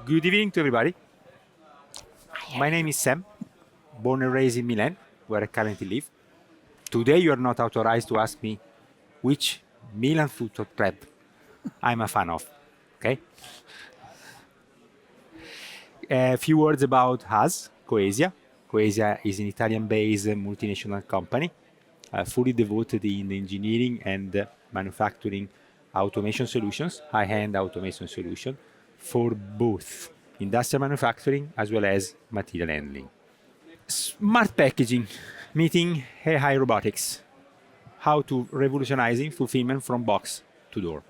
Good evening to everybody. My name is Sam, born and raised in Milan, where I currently live. Today you are not authorized to ask me which Milan football club I'm a fan of, okay? A few words about us, Coesia. Coesia is an Italian-based multinational company, fully devoted in engineering and manufacturing automation solutions, high-end automation solution, for both industrial manufacturing as well as material handling. Smart packaging, meeting AI robotics, how to revolutionizing fulfillment from box to door.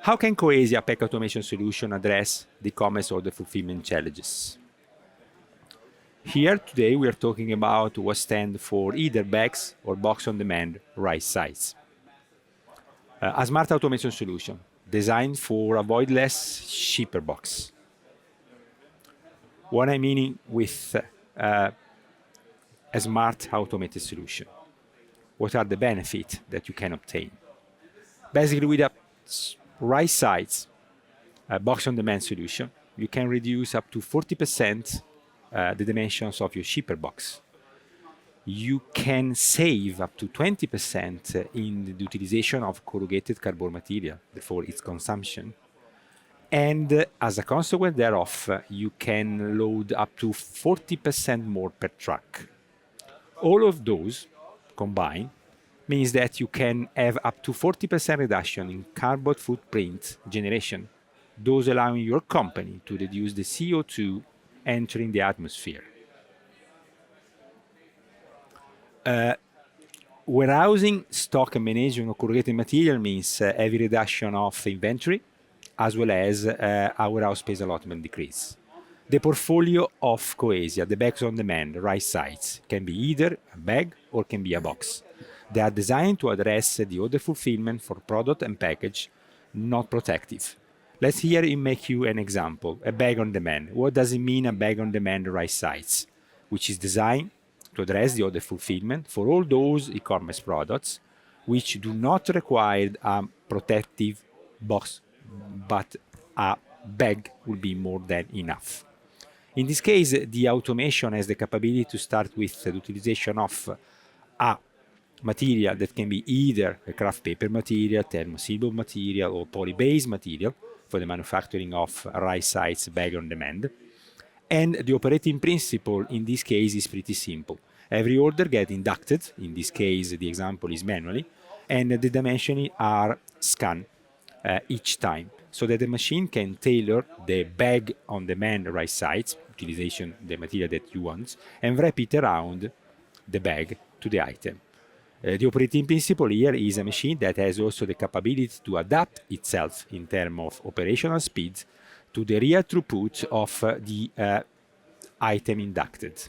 How can Coesia pack automation solution address the e-commerce or the fulfillment challenges? Here today we are talking about what stands for either bags or box on demand right size. A smart automation solution designed for avoid less, cheaper box. What I mean with a smart automated solution? What are the benefits that you can obtain? Basically, with a right size box on demand solution, you can reduce up to 40% the dimensions of your shipper box. You can save up to 20% in the utilization of corrugated cardboard material for its consumption. And as a consequence thereof, you can load up to 40% more per truck. All of those combined means that you can have up to 40% reduction in carbon footprint generation, those allowing your company to reduce the CO2 entering the atmosphere. Warehousing, stock and management of corrugated material means heavy reduction of inventory, as well as our warehouse space allotment decrease. The portfolio of Coesia, the bags on demand, right size, can be either a bag or can be a box. They are designed to address the order fulfillment for product and package, not protective. Let's here make you an example, a bag on demand. What does it mean, a bag on demand right size? Which is designed to address the order fulfillment for all those e-commerce products which do not require a protective box, but a bag will be more than enough. In this case, the automation has the capability to start with the utilization of a material that can be either a craft paper material, thermosealable material, or poly-based material for the manufacturing of a right size bag on demand. And the operating principle in this case is pretty simple. Every order gets inducted, in this case the example is manually, and the dimensions are scanned each time, so that the machine can tailor the bag on demand right size, utilization the material that you want, and wrap it around the bag to the item. The operating principle here is a machine that has also the capability to adapt itself in terms of operational speed to the real throughput of the item inducted.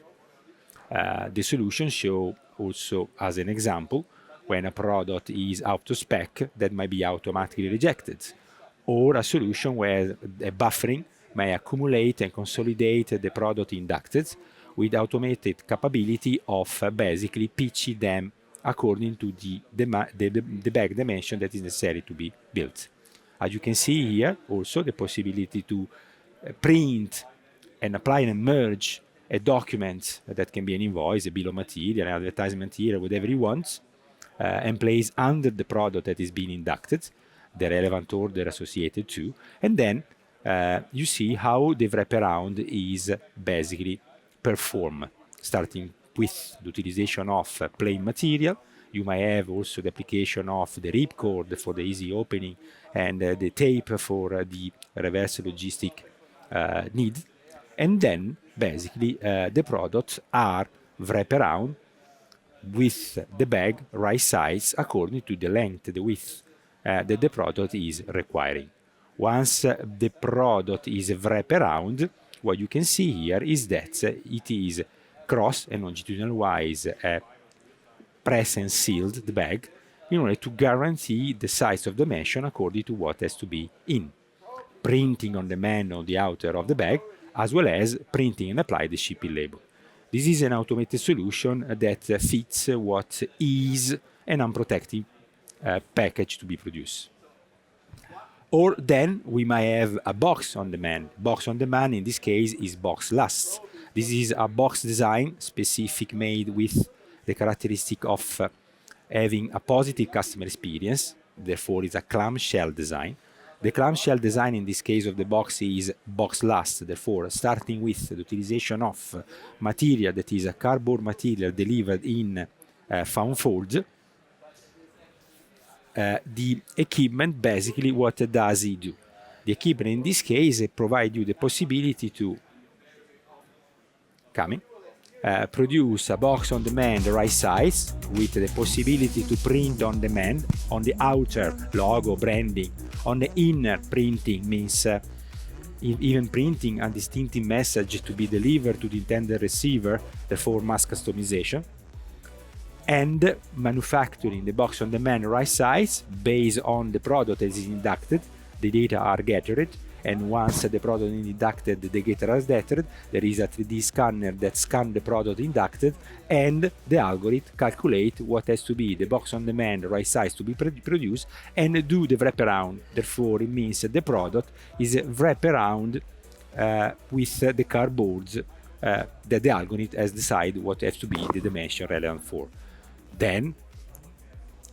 The solution show also as an example when a product is out of spec that might be automatically rejected, or a solution where a buffering may accumulate and consolidate the product inducted with automated capability of basically pitching them according to the bag dimension that is necessary to be built. As you can see here, also the possibility to print and apply and merge a document that can be an invoice, a bill of material, an advertisement material, whatever you want, and place under the product that is being inducted, the relevant order associated to, and then you see how the wraparound is basically performed, starting with the utilization of plain material. You might have also the application of the ripcord for the easy opening and the tape for the reverse logistic need. And then basically the products are wrapped around with the bag right size according to the length, the width that the product is requiring. Once the product is wrapped around, what you can see here is that it is cross and longitudinal wise press and sealed the bag in order to guarantee the size of dimension according to what has to be in. Printing on demand on the outer of the bag, as well as printing and apply the shipping label. This is an automated solution that fits what is an unprotected package to be produced. Or then we might have a box on demand. Box on demand in this case is box lasts. This is a box design specific made with the characteristic of having a positive customer experience. Therefore, it's a clamshell design. The clamshell design in this case of the box is box last. Therefore, starting with the utilization of material that is a cardboard material delivered in found folds, the equipment basically what does it do? The equipment in this case provides you the possibility to produce a box on demand the right size with the possibility to print on demand on the outer logo branding, on the inner printing means even printing a distinctive message to be delivered to the intended receiver, therefore mass customization, and manufacturing the box on demand right size based on the product that is inducted. The data are gathered, and once the product is inducted, the data is gathered. There is a 3D scanner that scans the product inducted, and the algorithm calculates what has to be the box on demand right size to be produced and do the wraparound. Therefore, it means that the product is wraparound with the cardboards that the algorithm has decided what has to be the dimension relevant for. Then,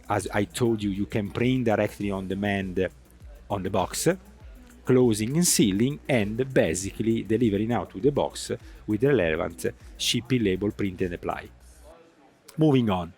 as I told you, you can print directly on demand on the box, closing and sealing, and basically delivering out to the box with the relevant shipping label print and apply. Moving on,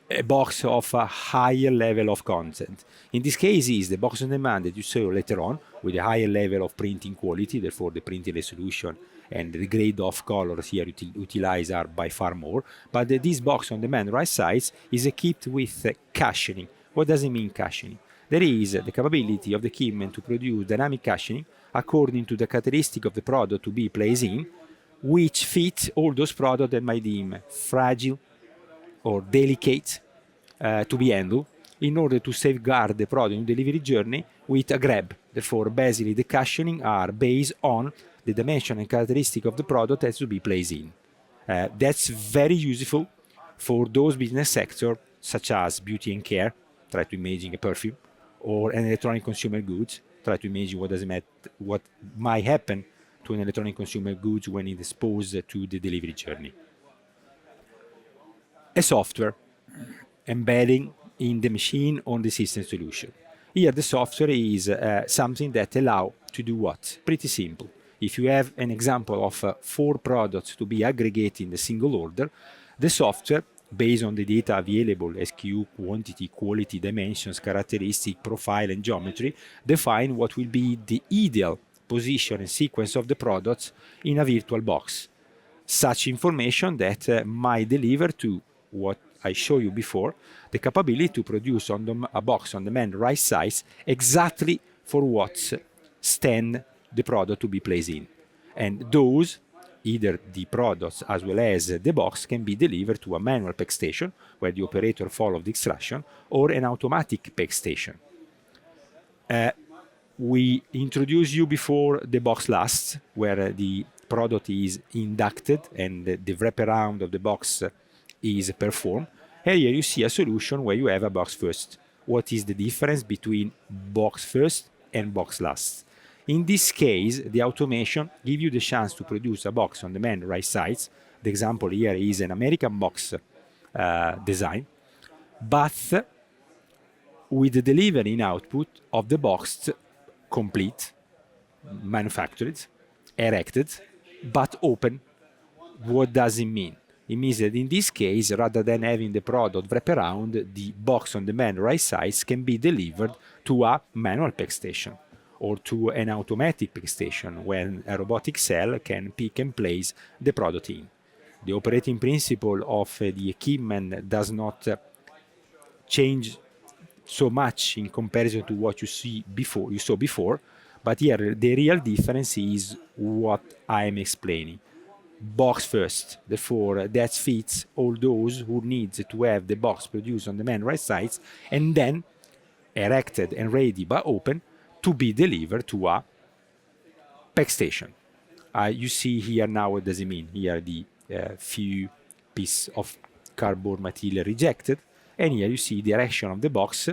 a box of a higher level of content. In this case is the box on demand that you saw later on with a higher level of printing quality, therefore the printing resolution and the grade of colors here utilized are by far more. But this box on demand right size is equipped with cushioning. What does it mean cushioning? There is the capability of the equipment to produce dynamic cushioning according to the characteristic of the product to be placed in, which fit all those products that might deem fragile or delicate to be handled in order to safeguard the product in delivery journey with a grab. Therefore, basically the cushioning are based on the dimension and characteristic of the product that has to be placed in. That's very useful for those business sectors such as beauty and care, try to imagine a perfume, or an electronic consumer goods, try to imagine what might happen to an electronic consumer goods when it is exposed to the delivery journey. A software embedding in the machine on the system solution. Here the software is something that allows to do what? Pretty simple. If you have an example of 4 products to be aggregated in a single order, the software, based on the data available, SKU, quantity, quality, dimensions, characteristic, profile, and geometry, define what will be the ideal position and sequence of the products in a virtual box. Such information that might deliver to what I showed you before, the capability to produce on a box on demand right size exactly for what stand the product to be placed in. And those, either the products as well as the box, can be delivered to a manual pack station where the operator follows the instruction, or an automatic pack station. We introduced you before the box last, where the product is inducted and the wraparound of the box is performed. Here you see a solution where you have a box first. What is the difference between box first and box last? In this case, the automation gives you the chance to produce a box on demand right size. The example here is an American box design, but with the delivery in output of the box complete, manufactured, erected, but open. What does it mean? It means that in this case, rather than having the product wrap around, the box on demand right size can be delivered to a manual pack station or to an automatic pack station when a robotic cell can pick and place the product in. The operating principle of the equipment does not change so much in comparison to what you saw before, but here the real difference is what I am explaining. Box first, therefore that fits all those who need to have the box produced on demand right size and then erected and ready but open to be delivered to a pack station. You see here now what does it mean. Here the few pieces of cardboard material rejected, and here you see the erection of the box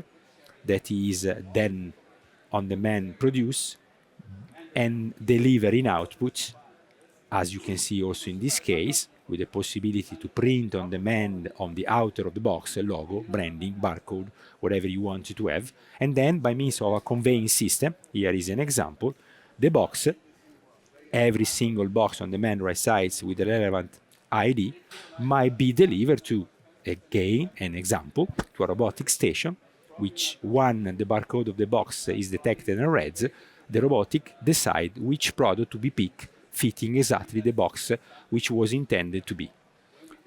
that is then on-demand produce and delivering outputs, as you can see also in this case, with the possibility to print on demand on the outer of the box a logo, branding, barcode, whatever you want to have. And then by means of a conveying system, here is an example, the box, every single box on demand right sides with the relevant ID might be delivered to, again, an example, to a robotic station, which when the barcode of the box is detected and read, the robotic decide which product to be picked, fitting exactly the box which was intended to be.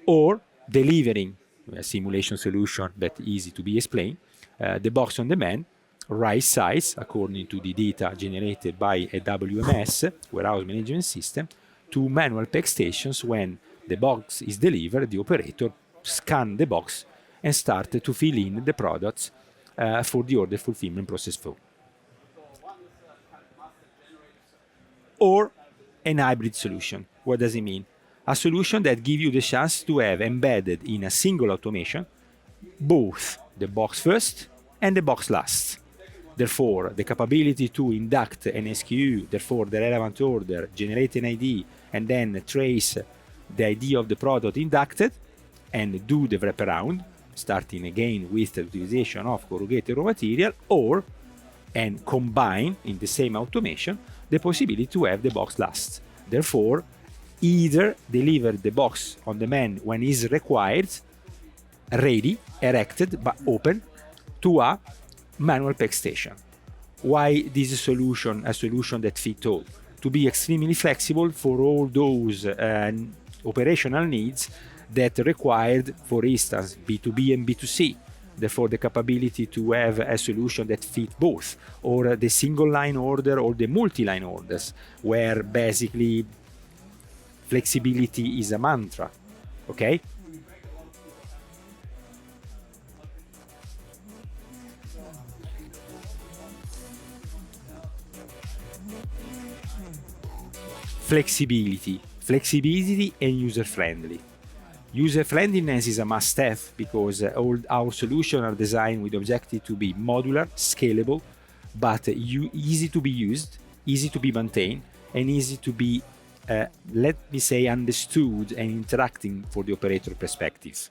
Or delivering a simulation solution that easy to be explained, the box on demand, right size according to the data generated by a WMS, warehouse management system, to manual pack stations. When the box is delivered, the operator scan the box and start to fill in the products for the order fulfillment process flow. Or an hybrid solution. What does it mean? A solution that gives you the chance to have embedded in a single automation both the box first and the box last. Therefore, the capability to induct an SKU, therefore the relevant order, generate an ID, and then trace the ID of the product inducted and do the wraparound, starting again with the utilization of corrugated raw material, or and combine in the same automation the possibility to have the box last. Therefore, either deliver the box on demand when is required, ready, erected, but open to a manual pack station. Why this solution, a solution that fits all? To be extremely flexible for all those operational needs that required, for instance, B2B and B2C. Therefore, the capability to have a solution that fits both, or the single line order or the multi-line orders, where basically flexibility is a mantra. Okay? Flexibility and user-friendly. User-friendliness is a must-have because all our solutions are designed with the objective to be modular, scalable, but easy to be used, easy to be maintained, and easy to be, let me say, understood and interacting for the operator perspective.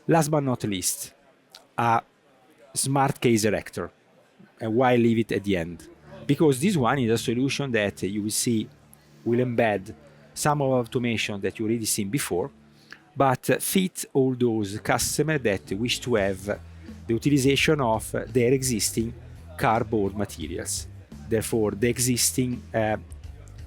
Last but not least, a smart case erector. And why leave it at the end? Because this one is a solution that you will see will embed some of automation that you already seen before, but fit all those customers that wish to have the utilization of their existing cardboard materials. Therefore, the existing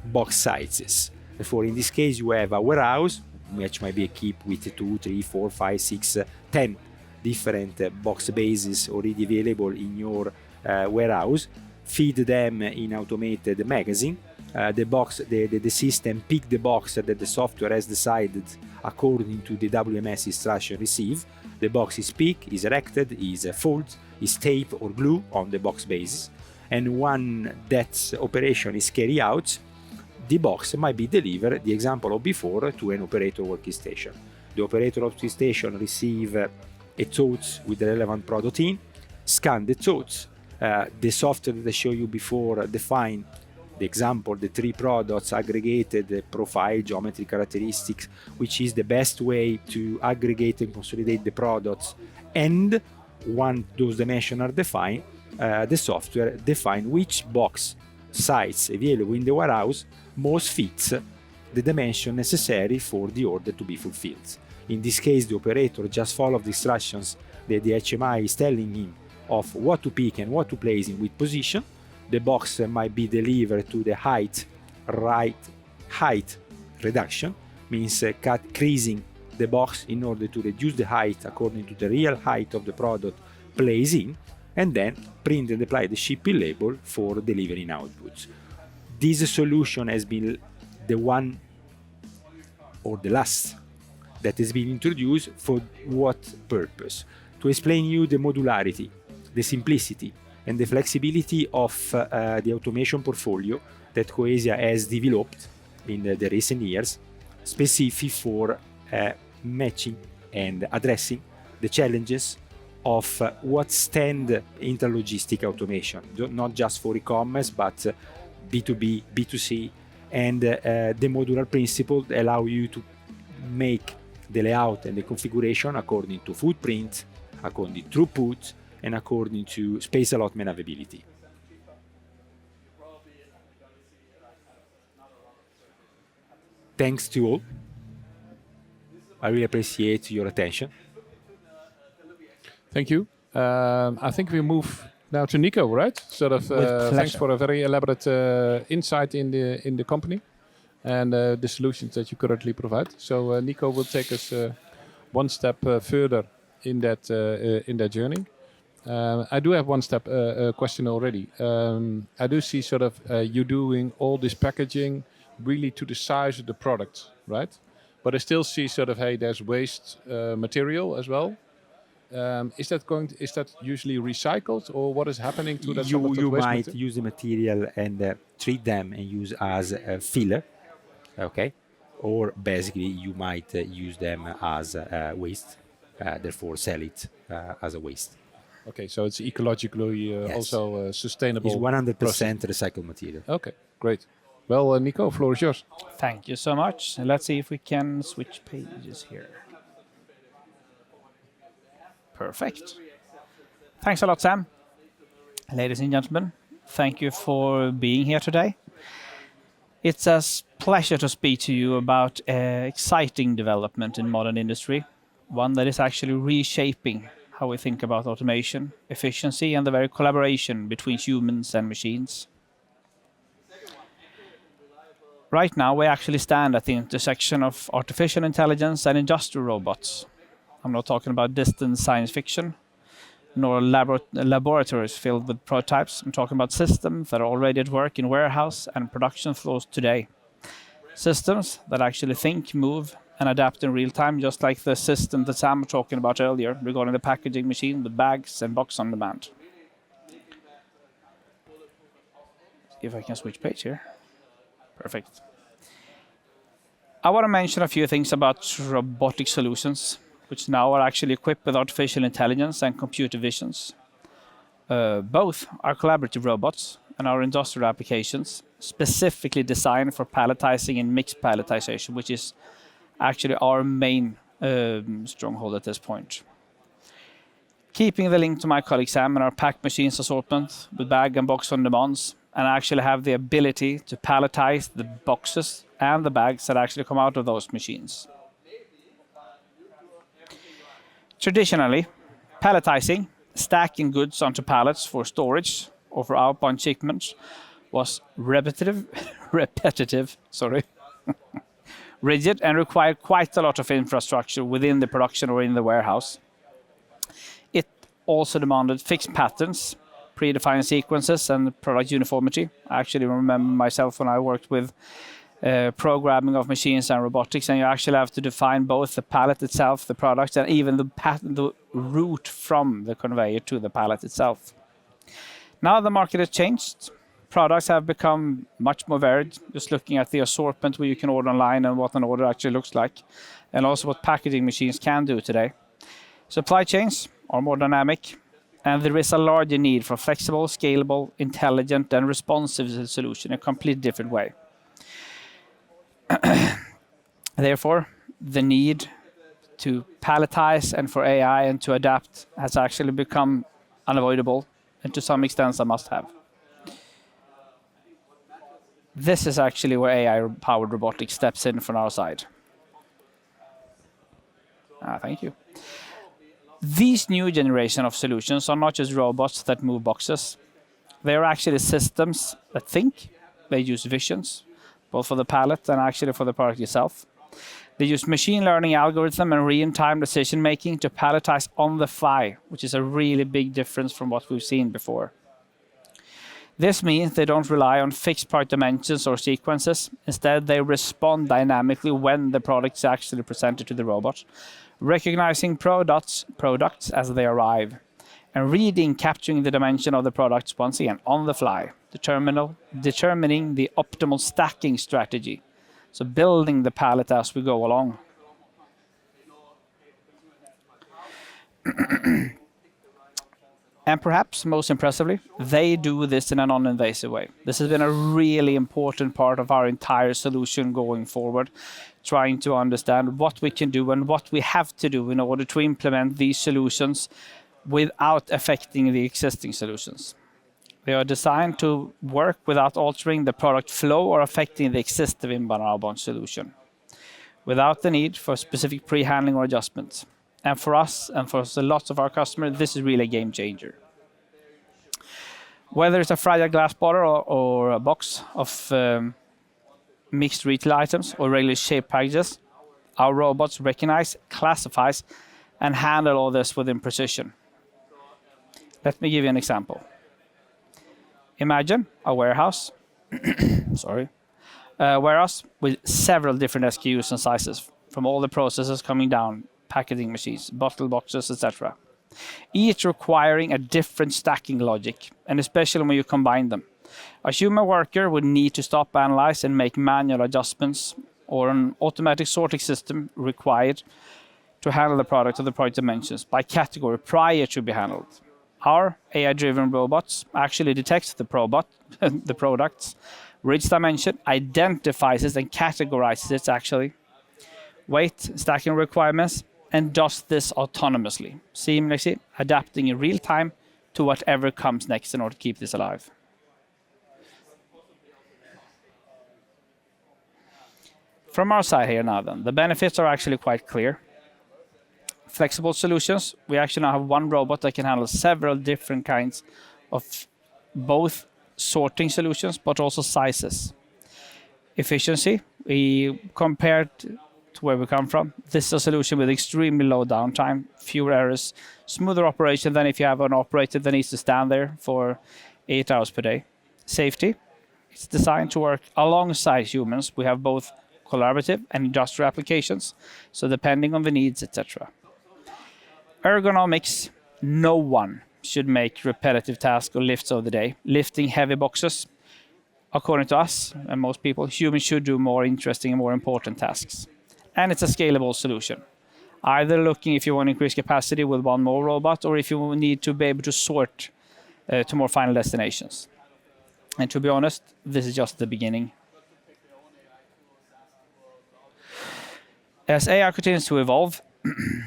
box sizes. Therefore, in this case, you have a warehouse, which might be equipped with 2, 3, 4, 5, 6, 10 different box bases already available in your warehouse. Feed them in automated magazine. The system pick the box that the software has decided according to the WMS instruction received. The box is picked, is erected, is folded, is taped or glued on the box basis. And when that operation is carried out, the box might be delivered, the example of before, to an operator workstation. The operator workstation receive a tote with the relevant product in, scan the tote. The software that I showed you before define the example, the 3 products, aggregated the profile, geometry characteristics, which is the best way to aggregate and consolidate the products. And once those dimensions are defined, the software define which box size available in the warehouse most fits the dimension necessary for the order to be fulfilled. In this case, the operator just follows the instructions that the HMI is telling him of what to pick and what to place in which position. The box might be delivered to the height reduction, means increasing the box in order to reduce the height according to the real height of the product placed in, and then print and apply the shipping label for delivering outputs. This solution has been the one or the last that has been introduced for what purpose? To explain you the modularity, the simplicity, and the flexibility of the automation portfolio that Coesia has developed in the recent years, specific for matching and addressing the challenges of what stand interlogistic automation, not just for e-commerce, but B2B, B2C, and the modular principle allow you to make the layout and the configuration according to footprint, according to throughput, and according to space allotment availability. Thanks to all. I really appreciate your attention. Thank you. I think we move now to Nico, right? Sort of. Thanks for a very elaborate insight in the company and the solutions that you currently provide. So Nico will take us one step further in that journey. I do have one step question already. I do see sort of you doing all this packaging really to the size of the product, right? But I still see sort of, hey, there's waste material as well. Is that usually recycled, or what is happening to that? You might use the material and treat them and use as a filler, okay? Or basically you might use them as waste, therefore sell it as a waste. Okay, so it's ecologically yes. Also sustainable. It's 100% recycled material. Okay, great. Well, Nico, floor is yours. Thank you so much. Let's see if we can switch pages here. Perfect. Thanks a lot, Sam. Ladies and gentlemen, thank you for being here today. It's a pleasure to speak to you about exciting development in modern industry, one that is actually reshaping how we think about automation, efficiency, and the very collaboration between humans and machines. Right now, we actually stand at the intersection of artificial intelligence and industrial robots. I'm not talking about distant science fiction, nor laboratories filled with prototypes. I'm talking about systems that are already at work in warehouse and production floors today. Systems that actually think, move, and adapt in real time, just like the system that Sam was talking about earlier regarding the packaging machine with bags and box on demand. See if I can switch page here. Perfect. I want to mention a few things about robotic solutions, which now are actually equipped with artificial intelligence and computer visions. Both are collaborative robots and are industrial applications specifically designed for palletizing and mixed palletization, which is actually our main stronghold at this point. Keeping the link to my colleague Sam and our pack machines assortment with bag and box on demands, and actually have the ability to palletize the boxes and the bags that actually come out of those machines. Traditionally, palletizing, stacking goods onto pallets for storage or for outbound shipments, was repetitive, rigid, and required quite a lot of infrastructure within the production or in the warehouse. It also demanded fixed patterns, predefined sequences, and product uniformity. I actually remember myself when I worked with programming of machines and robotics, and you actually have to define both the pallet itself, the product, and even the route from the conveyor to the pallet itself. Now the market has changed. Products have become much more varied, just looking at the assortment where you can order online and what an order actually looks like, and also what packaging machines can do today. Supply chains are more dynamic, and there is a larger need for flexible, scalable, intelligent, and responsive solution in a completely different way. Therefore, the need to palletize and for AI and to adapt has actually become unavoidable, and to some extent a must-have. This is actually where AI-powered robotics steps in from our side. Thank you. These new generation of solutions are not just robots that move boxes. They are actually systems that think. They use visions, both for the pallet and actually for the product itself. They use machine learning algorithm and real-time decision making to palletize on the fly, which is a really big difference from what we've seen before. This means they don't rely on fixed part dimensions or sequences. Instead, they respond dynamically when the product is actually presented to the robot, recognizing products as they arrive, and capturing the dimension of the products once again on the fly, determining the optimal stacking strategy. So building the pallet as we go along. And perhaps most impressively, they do this in a non-invasive way. This has been a really important part of our entire solution going forward, trying to understand what we can do and what we have to do in order to implement these solutions without affecting the existing solutions. They are designed to work without altering the product flow or affecting the existing inbound and outbound solution, without the need for specific pre-handling or adjustments. And for us and for a lot of our customers, this is really a game changer. Whether it's a fragile glass bottle or a box of mixed retail items or regular shaped packages, our robots recognize, classifies, and handle all this within precision. Let me give you an example. Imagine a warehouse, warehouse with several different SKUs and sizes, from all the processes coming down, packaging machines, bottle boxes, etc. Each requiring a different stacking logic, and especially when you combine them. A human worker would need to stop, analyze, and make manual adjustments, or an automatic sorting system required to handle the product or the product dimensions by category prior to be handled. Our AI-driven robots actually detects the products, which dimension, identifies it and categorizes it actually, weight, stacking requirements, and does this autonomously, seamlessly adapting in real time to whatever comes next in order to keep this alive. From our side here now then, the benefits are actually quite clear. Flexible solutions, we actually now have one robot that can handle several different kinds of both sorting solutions, but also sizes. Efficiency, we compared to where we come from, this is a solution with extremely low downtime, fewer errors, smoother operation than if you have an operator that needs to stand there for 8 hours per day. Safety, it's designed to work alongside humans. We have both collaborative and industrial applications, so depending on the needs, etc. Ergonomics, no one should make repetitive tasks or lifts of the day. Lifting heavy boxes, according to us and most people, humans should do more interesting and more important tasks. And it's a scalable solution. Either looking if you want to increase capacity with one more robot, or if you need to be able to sort to more final destinations. And to be honest, this is just the beginning. As AI continues to evolve,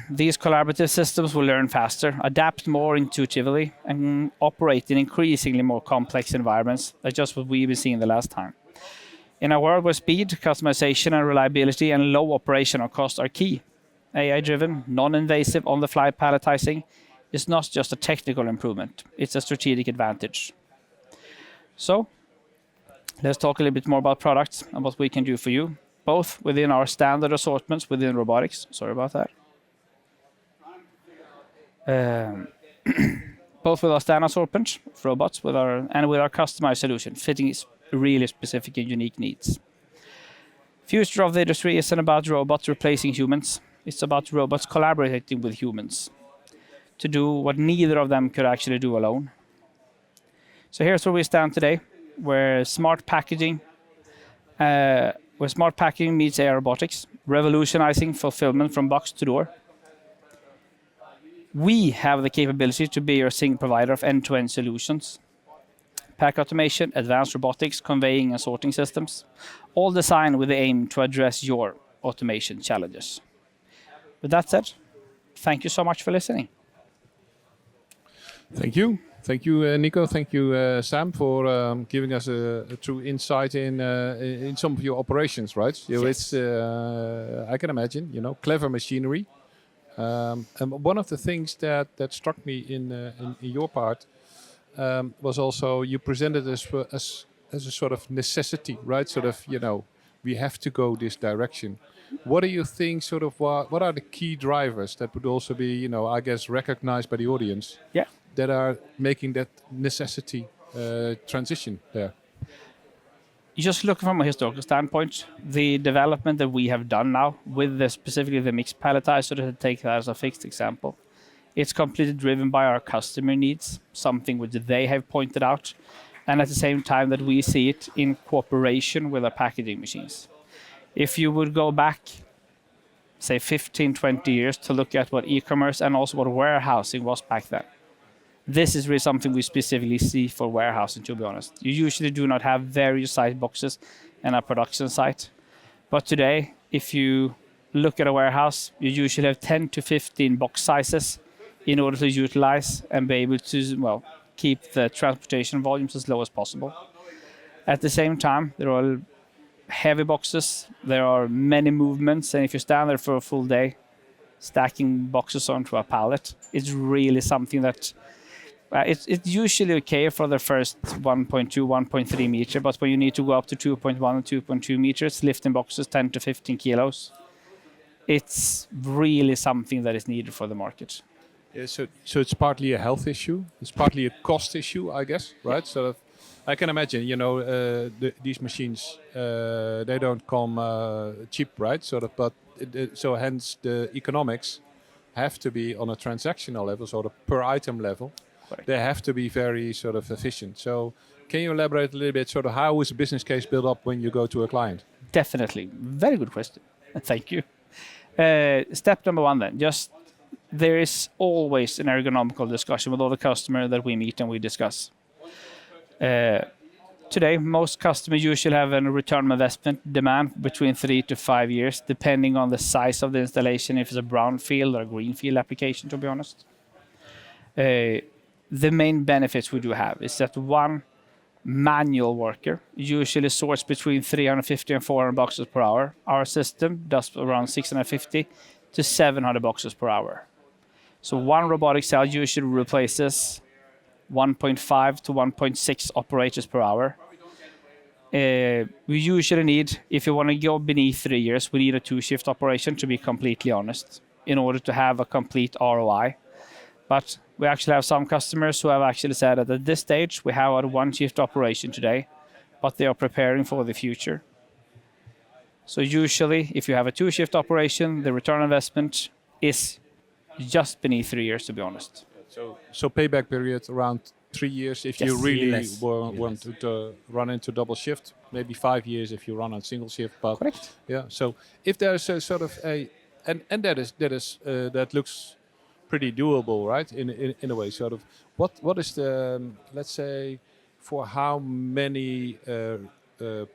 these collaborative systems will learn faster, adapt more intuitively, and operate in increasingly more complex environments. That's just what we've been seeing the last time. In a world where speed, customization, and reliability and low operational costs are key, AI-driven, non-invasive, on-the-fly palletizing is not just a technical improvement, it's a strategic advantage. So, let's talk a little bit more about products and what we can do for you, both within our standard assortments within robotics. Sorry about that. Both with our standard assortment of robots and with our customized solution, fitting really specific and unique needs. Future of the industry isn't about robots replacing humans. It's about robots collaborating with humans to do what neither of them could actually do alone. So here's where we stand today, where smart packaging meets AI robotics, revolutionizing fulfillment from box to door. We have the capability to be your single provider of end-to-end solutions. Pack automation, advanced robotics, conveying and sorting systems, all designed with the aim to address your automation challenges. With that said, thank you so much for listening. Thank you. Thank you, Nico. Thank you, Sam, for giving us a true insight in some of your operations, right? Yes. It's, I can imagine, clever machinery. And one of the things that struck me in your part was also you presented as a sort of necessity, right? Sort of, we have to go this direction. What do you think, sort of, what are the key drivers that would also be, I guess, recognized by the audience? Yeah. That are making that necessity transition there? Just looking from a historical standpoint, the development that we have done now with specifically the mixed palletizer, to take that as a fixed example, it's completely driven by our customer needs, something which they have pointed out, and at the same time that we see it in cooperation with our packaging machines. If you would go back, say 15, 20 years to look at what e-commerce and also what warehousing was back then, This is really something we specifically see for warehousing, to be honest. You usually do not have various size boxes in a production site. But today, if you look at a warehouse, you usually have 10 to 15 box sizes in order to utilize and be able to, well, keep the transportation volumes as low as possible. At the same time, there are heavy boxes, there are many movements, and if you stand there for a full day, stacking boxes onto a pallet, it's really something that it's usually okay for the first 1.2, 1.3 meter, but when you need to go up to 2.1 and 2.2 meters, lifting boxes 10 to 15 kilos, it's really something that is needed for the market. Yeah, so it's partly a health issue. It's partly a cost issue, I guess, right? Yeah. So I can imagine, these machines, they don't come cheap, right? But so hence the economics have to be on a transactional level, sort of per item level. Correct. They have to be very sort of efficient. So can you elaborate a little bit, sort of how is a business case built up when you go to a client? Definitely. Very good question. Thank you. Step number one then, there is always an ergonomical discussion with all the customers that we meet and we discuss. Today, most customers usually have a return on investment demand between 3 to 5 years, depending on the size of the installation, if it's a brownfield or a greenfield application, to be honest. The main benefits we do have is that one manual worker usually sorts between 350 and 400 boxes per hour. Our system does around 650 to 700 boxes per hour. So one robotic cell usually replaces 1.5 to 1.6 operators per hour. We usually need, if you want to go beneath 3 years, we need a 2-shift operation, to be completely honest, in order to have a complete ROI. But we actually have some customers who have actually said that at this stage we have a 1-shift operation today, but they are preparing for the future. So usually, if you have a 2-shift operation, the return on investment is just beneath 3 years, to be honest. So payback period around 3 years if you really want to run into double shift, maybe 5 years if you run on single shift. But Correct. Yeah. So if there's a sort of and that looks pretty doable, right? In a way, sort of. What is the let's say for how many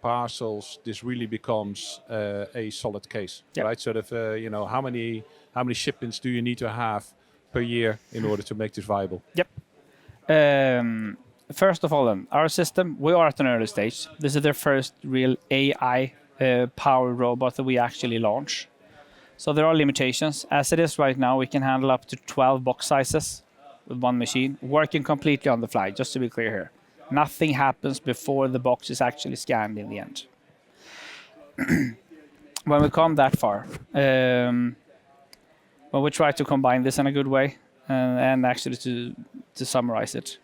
parcels this really becomes a solid case, right? Sort of how many shipments do you need to have per year in order to make this viable? Yep. First of all, then, our system, we are at an early stage. This is the first real AI powered robot that we actually launch. So there are limitations. As it is right now, we can handle up to 12 box sizes with one machine, working completely on the fly, just to be clear here. Nothing happens before the box is actually scanned in the end. When we come that far, when we try to combine this in a good way, and actually to summarize it,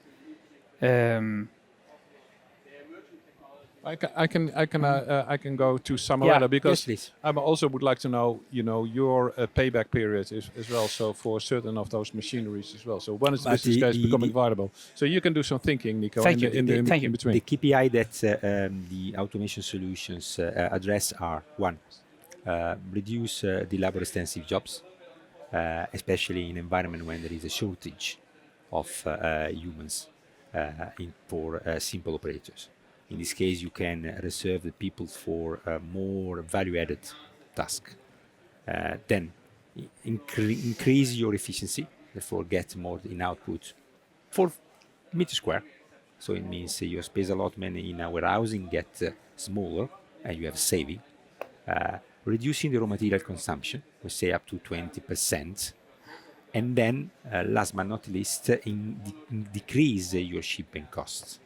I can go to Samarella because yes, I also would like to know, your payback period as well. So for certain of those machineries as well. So when is the business case becoming viable? So you can do some thinking, Nico, in between. The KPI that the automation solutions address are: one, reduce the labor-intensive jobs, especially in an environment when there is a shortage of humans for simple operators. In this case, you can reserve the people for more value-added task. Then increase your efficiency, therefore get more in output for meter square. So it means your space allotment in our warehousing get smaller and you have saving. Reducing the raw material consumption, we say up to 20%. And then, last but not least, decrease your shipping costs.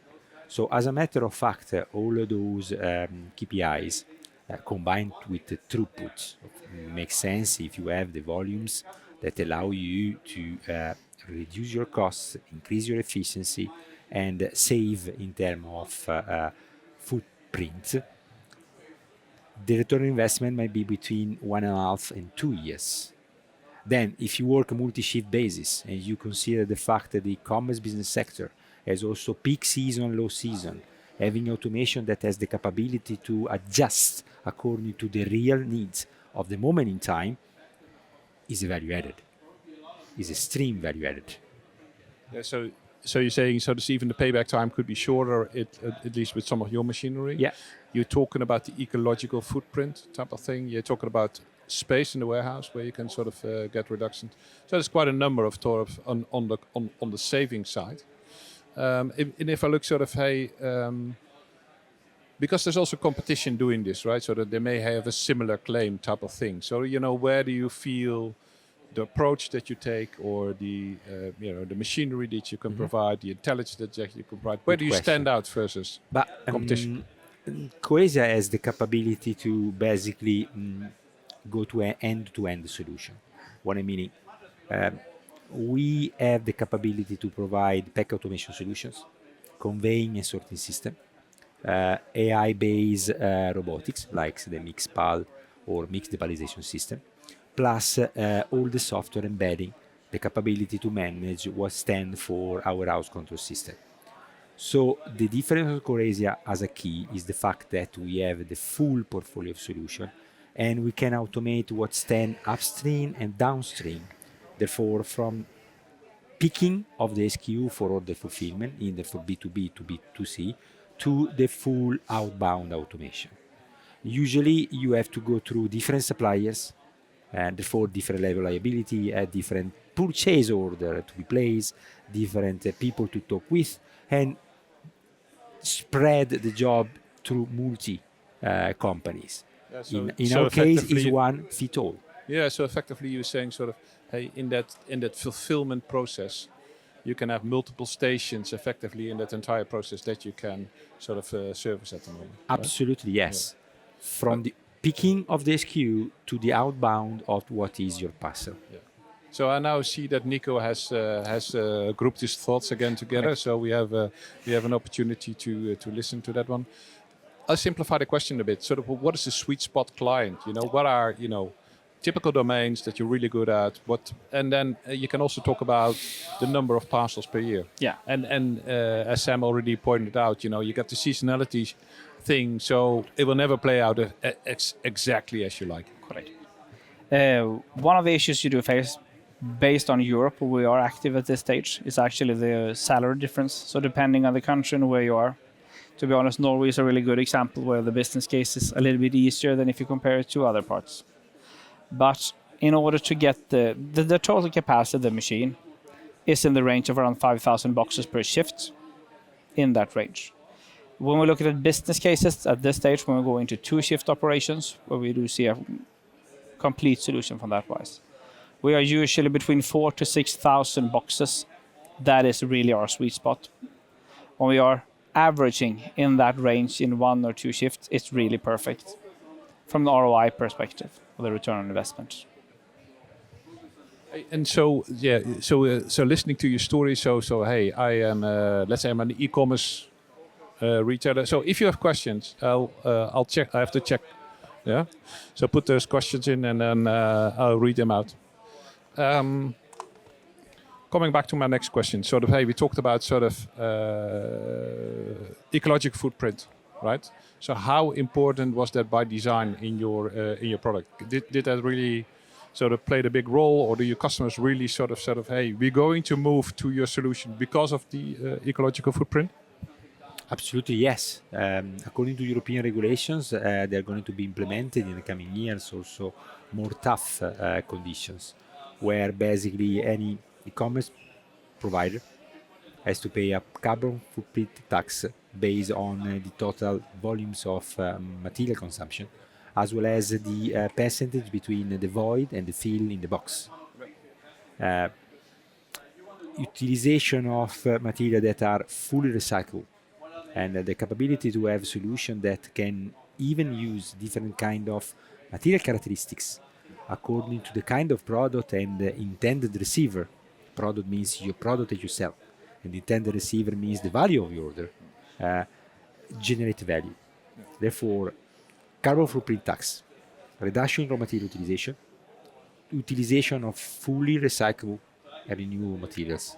So as a matter of fact, all of those KPIs combined with the throughput make sense if you have the volumes that allow you to reduce your costs, increase your efficiency, and save in terms of footprint. The return on investment might be between 1.5 and 2 years. Then, if you work a multi-shift basis and you consider the fact that the e-commerce business sector has also peak season, low season, having automation that has the capability to adjust according to the real needs of the moment in time, is value added, is extreme value added. Yeah, so So you're saying so this even the payback time could be shorter, at least with some of your machinery. Yeah. You're talking about the ecological footprint type of thing. You're talking about space in the warehouse where you can sort of get reductions. So there's quite a number of on the saving side. And if I look sort of because there's also competition doing this, right? So that they may have a similar claim type of thing. So where do you feel the approach that you take, or the the machinery that you can provide, the intelligence that you can provide? Where do you stand out versus competition? Coesia has the capability to basically go to an end-to-end solution. What I mean, we have the capability to provide pack automation solutions, conveying and sorting system, AI-based robotics like the Mixpal or mixed depalization system, plus all the software embedding the capability to manage what stands for our house control system. So the difference of Coesia as a key is the fact that we have the full portfolio of solution, and we can automate what stand upstream and downstream. Therefore, from picking of the SKU for order fulfillment, either for B2B to B2C, to the full outbound automation. Usually, you have to go through different suppliers, and therefore different level liability, different purchase order to be placed, different people to talk with, and spread the job through multi companies. Yeah, so in so our case, effectively- is one fit all. Yeah, so effectively you're saying sort of, hey, in that fulfillment process, you can have multiple stations effectively in that entire process that you can sort of service at the moment. right? Absolutely, yes. From the picking of the SKU to the outbound of what is your parcel. So I now see that Nico has grouped his thoughts again together. Correct. So we have an opportunity to listen to that one. I'll simplify the question a bit. Sort of, what is the sweet spot client? What are typical domains that you're really good at? And then you can also talk about the number of parcels per year. Yeah. And as Sam already pointed out, you get the seasonality thing, so it will never play out exactly as you like. Correct. One of the issues you do face based on Europe, where we are active at this stage, is actually the salary difference. So depending on the country and where you are, to be honest, Norway is a really good example where the business case is a little bit easier than if you compare it to other parts. But in order to get the total capacity of the machine is in the range of around 5,000 boxes per shift, in that range. When we look at business cases at this stage, when we go into 2-shift operations, where we do see a complete solution from that wise, we are usually between 4,000 to 6,000 boxes. That is really our sweet spot. When we are averaging in that range in 1 or 2 shifts, it's really perfect from the ROI perspective, or the return on investment. And so so listening to your story, so hey, I am let's say I'm an e-commerce retailer. So if you have questions, I'll check. I have to check. Yeah. So put those questions in, and then I'll read them out. Coming back to my next question, sort of, hey, we talked about sort of ecological footprint, right? So how important was that by design in your product? Did that really sort of played a big role, or do your customers really sort of, hey, we're going to move to your solution because of the ecological footprint? Absolutely, yes. According to European regulations, they're going to be implemented in the coming years also more tough conditions, where basically any e-commerce provider has to pay a carbon footprint tax based on the total volumes of material consumption, as well as the percentage between the void and the fill in the box. Utilization of material that are fully recyclable, and the capability to have solutions that can even use different kind of material characteristics according to the kind of product and the intended receiver. Product means your product that you sell, and the intended receiver means the value of your order. Generate value. Therefore, carbon footprint tax, reduction in raw material utilization of fully recyclable and renewable materials.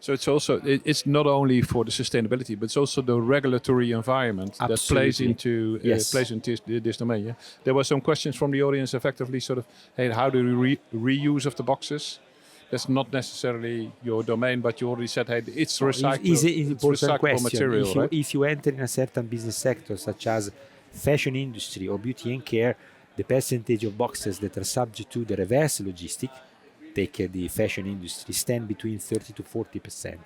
So it's not only for the sustainability, but it's also the regulatory environment that plays into this domain. Yeah? There were some questions from the audience, effectively sort of, hey, how do we reuse of the boxes? that's not necessarily your domain, but you already said, hey, it's recyclable. Is an important question. Material, right? If you enter in a certain business sector, such as fashion industry or beauty and care, the percentage of boxes that are subject to the reverse logistic, take the fashion industry, stand between 30 to 40%.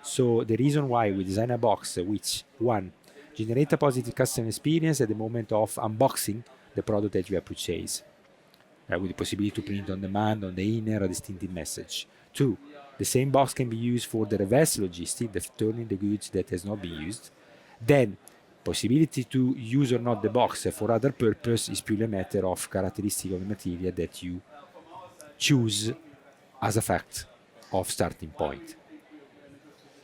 So the reason why we design a box which, one, generate a positive customer experience at the moment of unboxing the product that you have purchased, with the possibility to print on demand on the inner a distinctive message. Two, the same box can be used for the reverse logistic, the turning the goods that has not been used. Then, possibility to use or not the box for other purpose is purely a matter of characteristic of the material that you choose as a fact of starting point.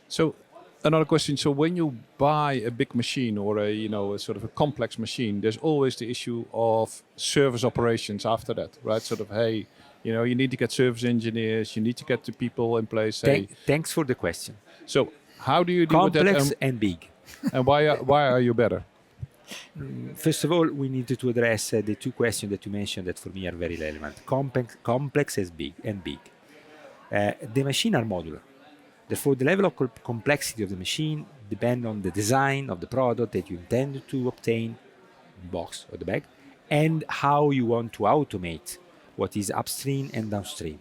So another question. So when you buy a big machine or a sort of a complex machine, there's always the issue of service operations after that, right? Sort of, hey, you need to get service engineers, you need to get the people in place. Thanks for the question. So how do you deal with that? Complex and big. And why are you better? First of all, we need to address the two questions that you mentioned that for me are very relevant. Complex and big. The machine are modular. Therefore, the level of complexity of the machine depends on the design of the product that you intend to obtain, the box or the bag, and how you want to automate what is upstream and downstream.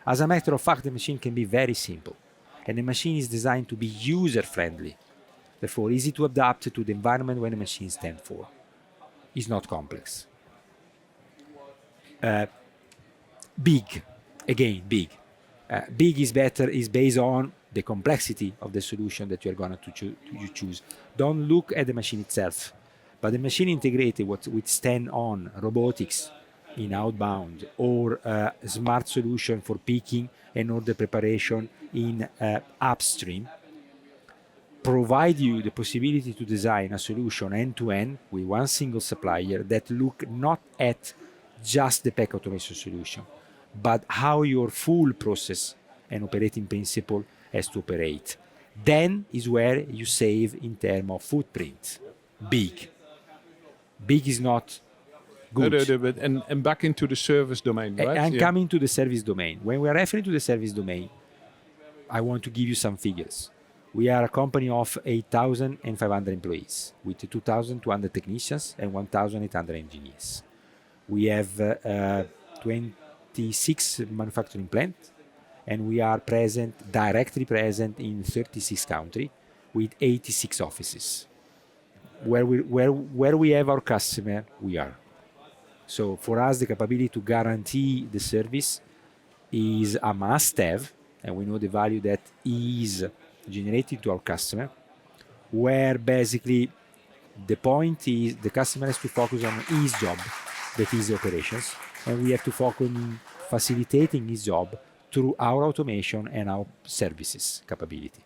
As a matter of fact, the machine can be very simple, and the machine is designed to be user-friendly. Therefore, easy to adapt to the environment when the machine stands for. It's not complex. Big. Big is better, is based on the complexity of the solution that you're going to choose. Don't look at the machine itself, but the machine integrated with stand on robotics in outbound or a smart solution for picking and order preparation in upstream provide you the possibility to design a solution end-to-end with one single supplier that look not at just the pack automation solution, but how your full process and operating principle has to operate. Then is where you save in terms of footprint. Big is not good. And back into the service domain, right? And coming to the service domain. When we are referring to the service domain, I want to give you some figures. We are a company of 8,500 employees with 2,200 technicians and 1,800 engineers. We have 26 manufacturing plants, and we are directly present in 36 countries with 86 offices. Where we have our customer, we are. So for us, the capability to guarantee the service is a must-have, and we know the value that is generated to our customer, where basically the point is the customer has to focus on his job, that is the operations, and we have to focus on facilitating his job through our automation and our services capability.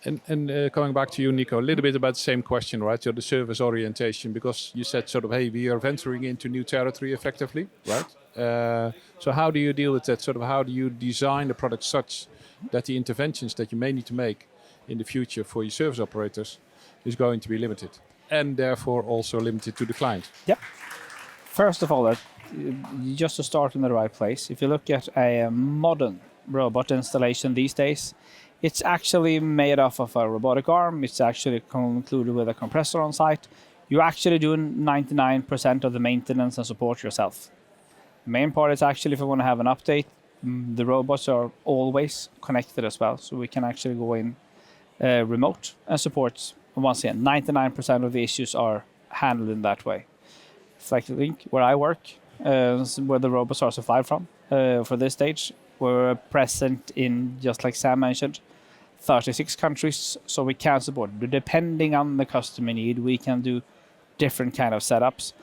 And coming back to you, Nico, a little bit about the same question, right? So the service orientation, because you said sort of, hey, we are venturing into new territory effectively, right? So how do you deal with that? Sort of how do you design the product such that the interventions that you may need to make in the future for your service operators is going to be limited and therefore also limited to the client? Yep. First of all, just to start in the right place, if you look at a modern robot installation these days, it's actually made off of a robotic arm. It's actually included with a compressor on site. You're actually doing 99% of the maintenance and support yourself. The main part is actually if you want to have an update, the robots are always connected as well. So we can actually go in remote and support. Once again, 99% of the issues are handled in that way. It's like where I work, where the robots are supplied from. For this stage, we're present in, just like Sam mentioned, 36 countries, so we can support. Depending on the customer need, we can do different kind of setups.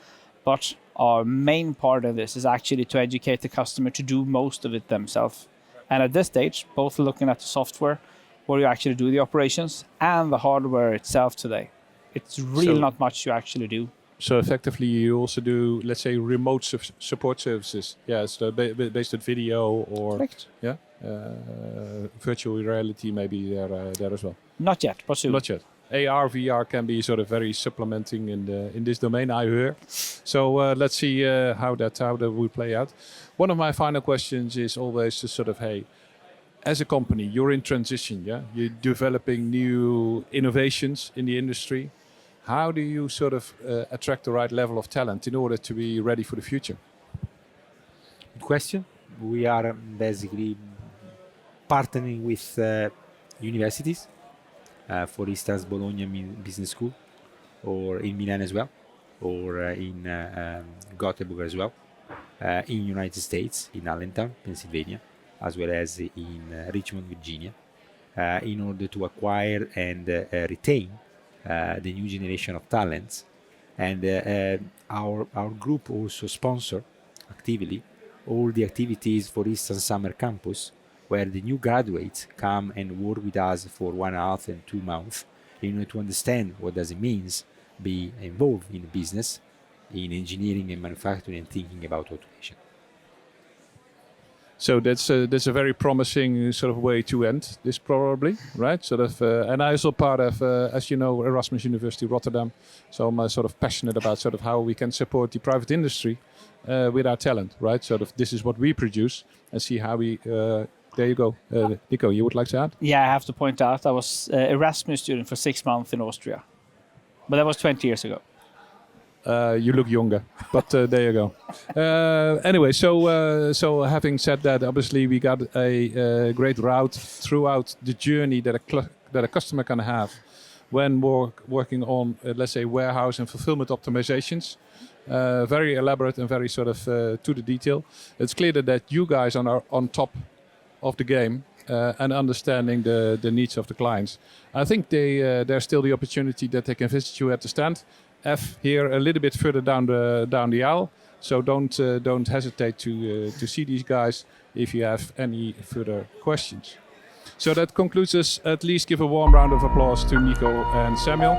But our main part of this is actually to educate the customer to do most of it themselves. And at this stage, both looking at the software, where you actually do the operations, and the hardware itself today. It's really not much you actually do. So effectively, you also do, let's say, remote support services. Yeah, so based on video or Correct. Virtual reality maybe there as well. Not yet, but soon. Not yet. AR, VR can be sort of very supplementing in this domain, I hear. So let's see how that will play out. One of my final questions is always to sort of, hey, as a company, you're in transition, yeah? You're developing new innovations in the industry. How do you sort of attract the right level of talent in order to be ready for the future? Good question. We are basically partnering with universities, for instance, Bologna Business School, or in Milan as well, or in Gothenburg as well, in United States, in Allentown, Pennsylvania, as well as in Richmond, Virginia, in order to acquire and retain the new generation of talents. And our group also sponsor actively all the activities, for instance, Summer Campus, where the new graduates come and work with us for 1.5 and 2 months in order to understand what does it means be involved in business, in engineering and manufacturing, and thinking about automation. So that's a very promising sort of way to end this, probably, right? Sort of, and I also part of, as you know, Erasmus University Rotterdam. So I'm sort of passionate about sort of how we can support the private industry with our talent, right? Sort of this is what we produce, and see how we. There you go, Nico. You would like to add? Yeah, I have to point out I was Erasmus student for 6 months in Austria, but that was 20 years ago. You look younger, but there you go. Anyway, so having said that, obviously we got a great route throughout the journey that a customer can have when working on, let's say, warehouse and fulfillment optimizations. Very elaborate and very sort of to the detail. It's clear that you guys are on top of the game and understanding the needs of the clients. I think there's still the opportunity that they can visit you at the stand. F here a little bit further down the aisle, so don't hesitate to see these guys if you have any further questions. So that concludes us. At least give a warm round of applause to Nico and Samuel.